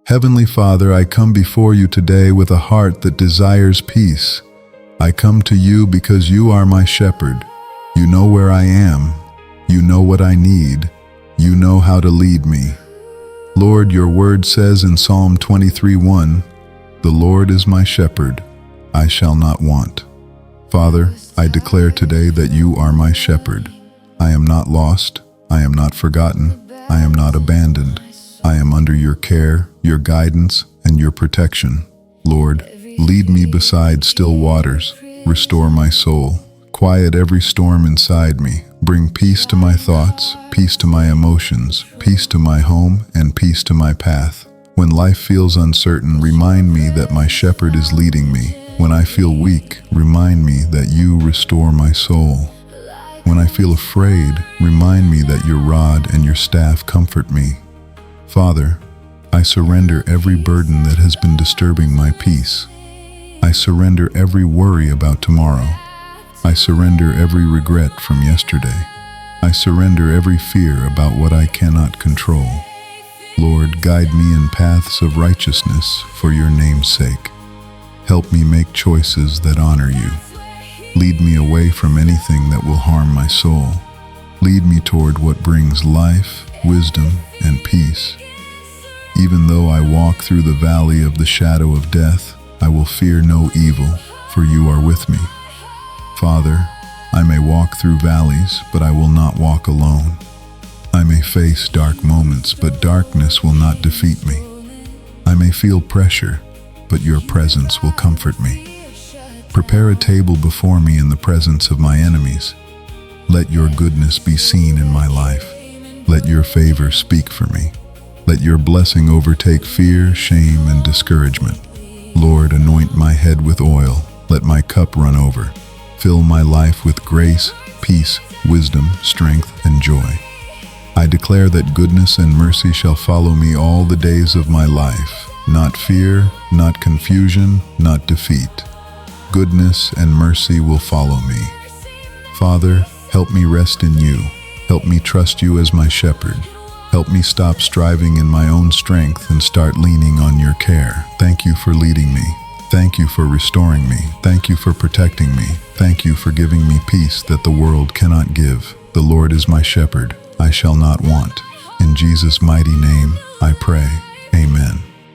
Heavenly Father, I come before you today with a heart that desires peace. I come to you because you are my shepherd. You know where I am. You know what I need. You know how to lead me. Lord, your word says in Psalm 23:1, "The Lord is my shepherd, I shall not want." Father, I declare today that you are my shepherd. I am not lost. I am not forgotten. I am not abandoned. I am under your care, your guidance, and your protection. Lord, lead me beside still waters. Restore my soul. Quiet every storm inside me. Bring peace to my thoughts, peace to my emotions, peace to my home, and peace to my path. When life feels uncertain, remind me that my shepherd is leading me. When I feel weak, remind me that you restore my soul. When I feel afraid, remind me that your rod and your staff comfort me. Father, I surrender every burden that has been disturbing my peace. I surrender every worry about tomorrow. I surrender every regret from yesterday. I surrender every fear about what I cannot control. Lord, guide me in paths of righteousness for your name's sake. Help me make choices that honor you. Lead me away from anything that will harm my soul. Lead me toward what brings life, wisdom, and peace. Even though I walk through the valley of the shadow of death, I will fear no evil, for you are with me. Father, I may walk through valleys, but I will not walk alone. I may face dark moments, but darkness will not defeat me. I may feel pressure, but your presence will comfort me. Prepare a table before me in the presence of my enemies. Let your goodness be seen in my life. Let your favor speak for me. Let your blessing overtake fear, shame, and discouragement. Lord, anoint my head with oil. Let my cup run over. Fill my life with grace, peace, wisdom, strength, and joy. I declare that goodness and mercy shall follow me all the days of my life. Not fear, not confusion, not defeat. Goodness and mercy will follow me. Father, help me rest in you. Help me trust you as my shepherd. Help me stop striving in my own strength and start leaning on your care. Thank you for leading me. Thank you for restoring me. Thank you for protecting me. Thank you for giving me peace that the world cannot give. The Lord is my shepherd. I shall not want. In Jesus' mighty name, I pray. Amen.